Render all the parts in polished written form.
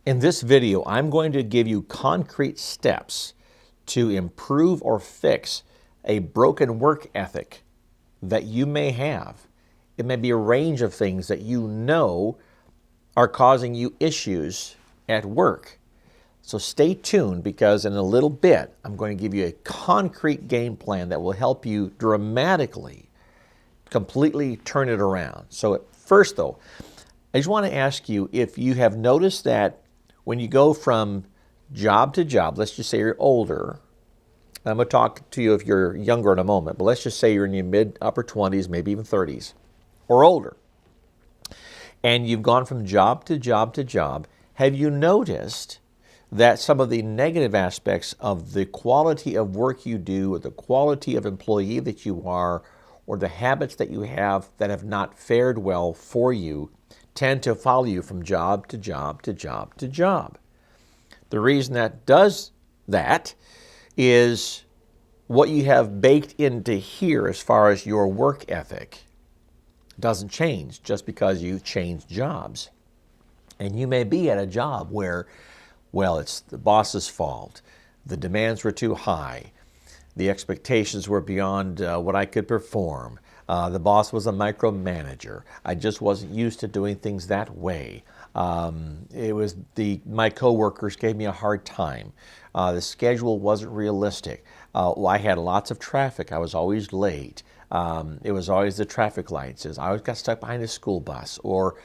In this video, I'm going to give you concrete steps to improve or fix a broken work ethic that you may have. It may be a range of things that you know are causing you issues at work. So stay tuned, because in a little bit, I'm going to give you a concrete game plan that will help you dramatically, completely turn it around. So first though, I just want to ask you if you have noticed that when you go from job to job, let's just say you're older. I'm going to talk to you if you're younger in a moment, but let's just say you're in your mid, upper 20s, maybe even 30s or older. And you've gone from job to job to job. Have you noticed that some of the negative aspects of the quality of work you do, or the quality of employee that you are, or the habits that you have that have not fared well for you, tend to follow you from job to job to job to job? The reason that does that is what you have baked into here as far as your work ethic doesn't change just because you change jobs. And you may be at a job where, well, it's the boss's fault, the demands were too high, the expectations were beyond what I could perform, the boss was a micromanager, I just wasn't used to doing things that way. My coworkers gave me a hard time. The schedule wasn't realistic. I had lots of traffic. I was always late. It was always the traffic lights. I always got stuck behind a school bus, or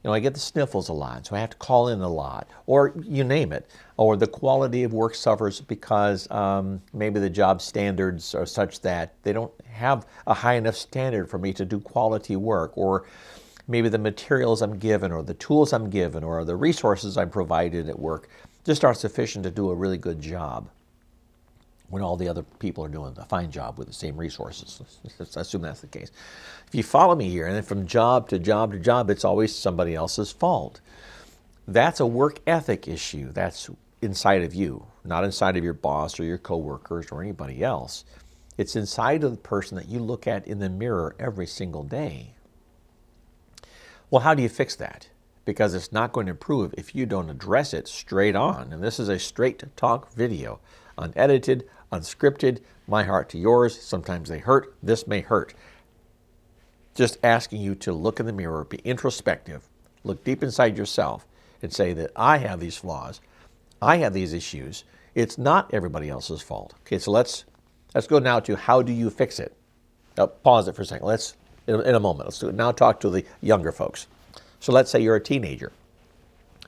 I get the sniffles a lot, so I have to call in a lot, or you name it. Or the quality of work suffers because maybe the job standards are such that they don't have a high enough standard for me to do quality work, or maybe the materials I'm given, or the tools I'm given, or the resources I'm provided at work just aren't sufficient to do a really good job when all the other people are doing a fine job with the same resources. Let's assume that's the case. If you follow me here, and then from job to job to job, it's always somebody else's fault. That's a work ethic issue. That's inside of you, not inside of your boss or your coworkers or anybody else. It's inside of the person that you look at in the mirror every single day. Well, how do you fix that? Because it's not going to improve if you don't address it straight on. And this is a straight talk video, unedited, unscripted, my heart to yours. Sometimes they hurt. This may hurt. Just asking you to look in the mirror, be introspective, look deep inside yourself and say that I have these flaws. I have these issues. It's not everybody else's fault. Okay, so let's go now to how do you fix it? Pause it for a second. In a moment. Let's do it. Now talk to the younger folks. So let's say you're a teenager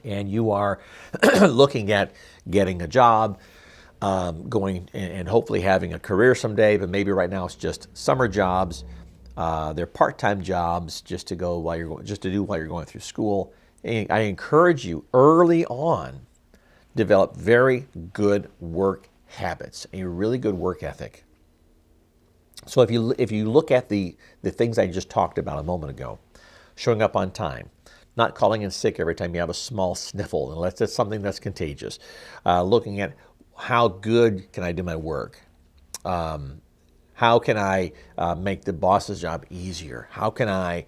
and you are looking at getting a job, going and hopefully having a career someday, but maybe right now it's just summer jobs. They're part-time jobs just to do while you're going through school. And I encourage you early on, develop very good work habits, a really good work ethic. So if you look at the things I just talked about a moment ago, showing up on time, not calling in sick every time you have a small sniffle, unless it's something that's contagious, looking at how good can I do my work, how can I make the boss's job easier, how can I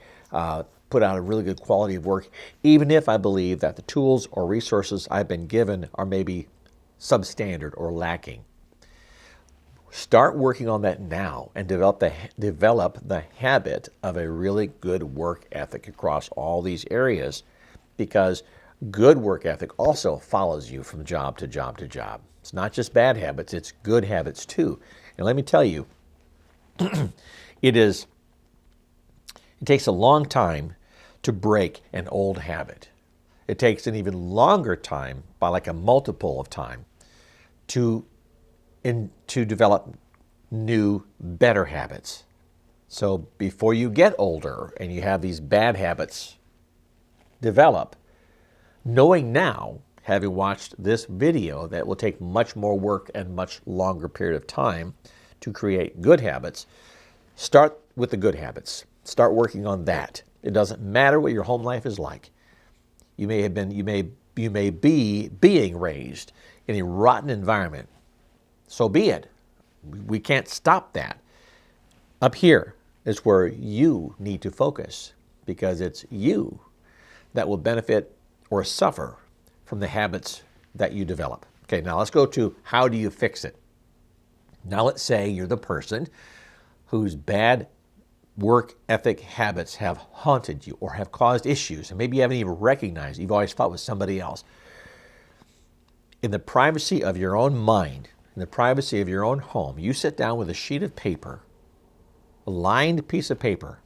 put out a really good quality of work, even if I believe that the tools or resources I've been given are maybe substandard or lacking. Start working on that now and develop the habit of a really good work ethic across all these areas, because good work ethic also follows you from job to job to job. It's not just bad habits, it's good habits too. And let me tell you, it takes a long time to break an old habit. It takes an even longer time, by like a multiple of time, to develop new, better habits. So before you get older and you have these bad habits develop, knowing now, having watched this video, that it will take much more work and much longer period of time to create good habits, start with the good habits. Start working on that. It doesn't matter what your home life is like. You may be being raised in a rotten environment. So be it. We can't stop that. Up here is where you need to focus, because it's you that will benefit or suffer from the habits that you develop. Okay, now let's go to how do you fix it? Now let's say you're the person whose bad work ethic habits have haunted you or have caused issues, and maybe you haven't even recognized it. You've always fought with somebody else. In the privacy of your own mind, in the privacy of your own home, you sit down with a sheet of paper, a lined piece of paper,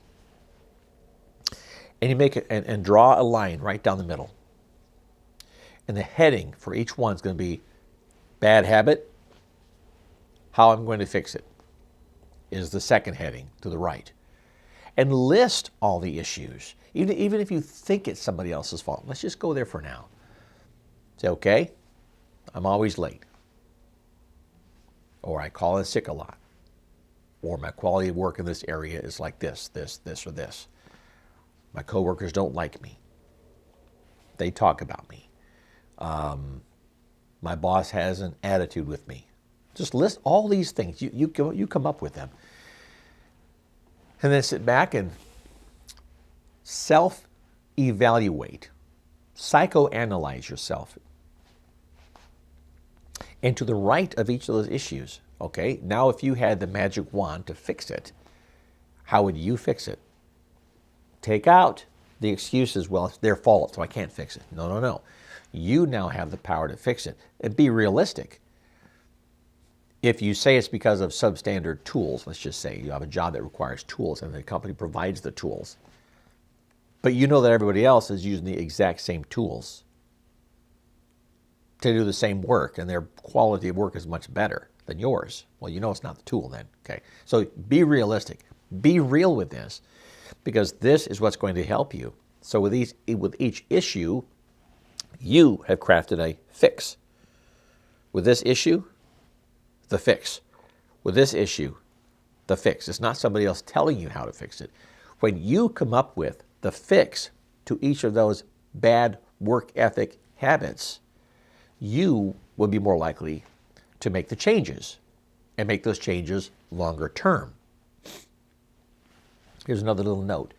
and you make it and draw a line right down the middle. And the heading for each one is going to be bad habit, how I'm going to fix it, is the second heading to the right. And list all the issues, even if you think it's somebody else's fault. Let's just go there for now. Say, okay, I'm always late. Or I call in sick a lot. Or my quality of work in this area is like this, or this. My coworkers don't like me. They talk about me. My boss has an attitude with me. Just list all these things. You come up with them. And then sit back and self-evaluate, psychoanalyze yourself. And to the right of each of those issues, okay, now if you had the magic wand to fix it, how would you fix it? Take out the excuses, well, it's their fault, so I can't fix it. No. You now have the power to fix it. And be realistic. If you say it's because of substandard tools, let's just say you have a job that requires tools and the company provides the tools, but you know that everybody else is using the exact same tools to do the same work and their quality of work is much better than yours, well, you know it's not the tool then, okay? So be realistic. Be real with this because this is what's going to help you. So with each issue, you have crafted a fix. With this issue, the fix. With this issue, the fix. It's not somebody else telling you how to fix it. When you come up with the fix to each of those bad work ethic habits, you will be more likely to make the changes and make those changes longer term. Here's another little note.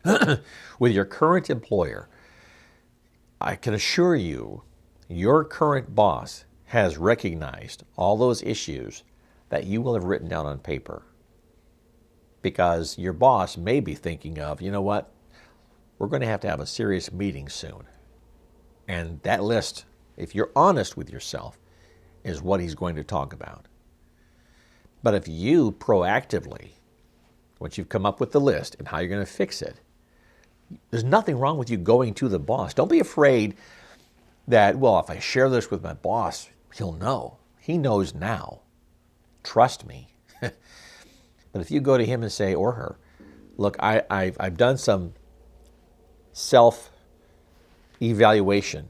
With your current employer, I can assure you your current boss has recognized all those issues that you will have written down on paper. Because your boss may be thinking of, you know what, we're going to have a serious meeting soon. And that list, if you're honest with yourself, is what he's going to talk about. But if you proactively, once you've come up with the list and how you're going to fix it, there's nothing wrong with you going to the boss. Don't be afraid that, well, if I share this with my boss, he'll know. He knows now. Trust me. But if you go to him and say, or her, look, I've done some self-evaluation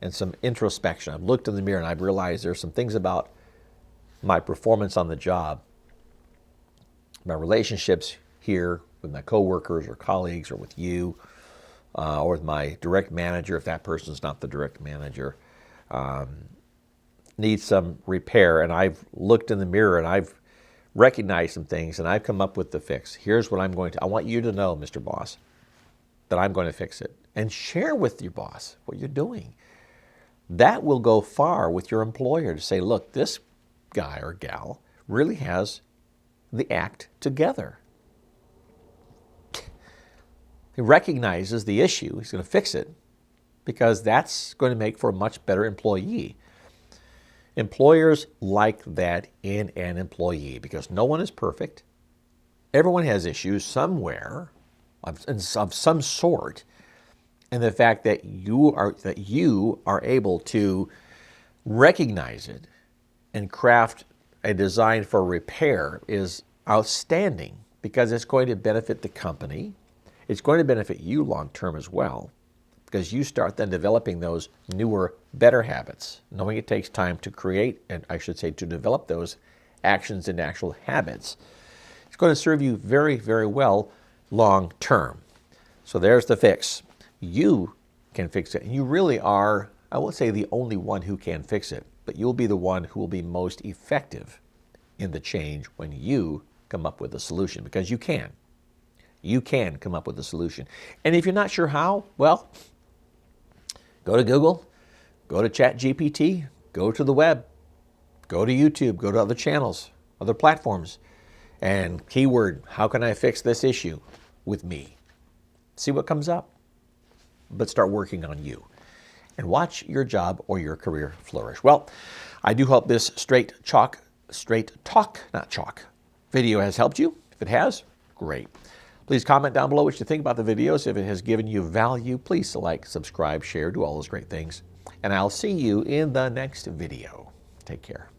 and some introspection. I've looked in the mirror and I've realized there's some things about my performance on the job, my relationships here with my coworkers or colleagues or with you, or with my direct manager, if that person's not the direct manager, needs some repair. And I've looked in the mirror and I've recognized some things and I've come up with the fix. Here's what I want you to know, Mr. Boss, that I'm going to fix it. And share with your boss what you're doing. That will go far with your employer to say, look, this guy or gal really has the act together. He recognizes the issue. He's going to fix it because that's going to make for a much better employee. Employers like that in an employee because no one is perfect. Everyone has issues somewhere of some sort. And the fact that you are able to recognize it and craft a design for repair is outstanding because it's going to benefit the company. It's going to benefit you long term as well because you start then developing those newer, better habits, knowing it takes time to create, and I should say to develop those actions into actual habits. It's going to serve you very, very well long term. So there's the fix. You can fix it. And you really are, I won't say the only one who can fix it, but you'll be the one who will be most effective in the change when you come up with a solution because you can. You can come up with a solution. And if you're not sure how, well, go to Google, Go to ChatGPT, go to the web, go to YouTube, go to other channels, other platforms, and keyword, how can I fix this issue with me? See what comes up, but start working on you and watch your job or your career flourish. Well, I do hope this straight talk, not chalk, video has helped you. If it has, great. Please comment down below what you think about the videos. If it has given you value, please like, subscribe, share, do all those great things. And I'll see you in the next video. Take care.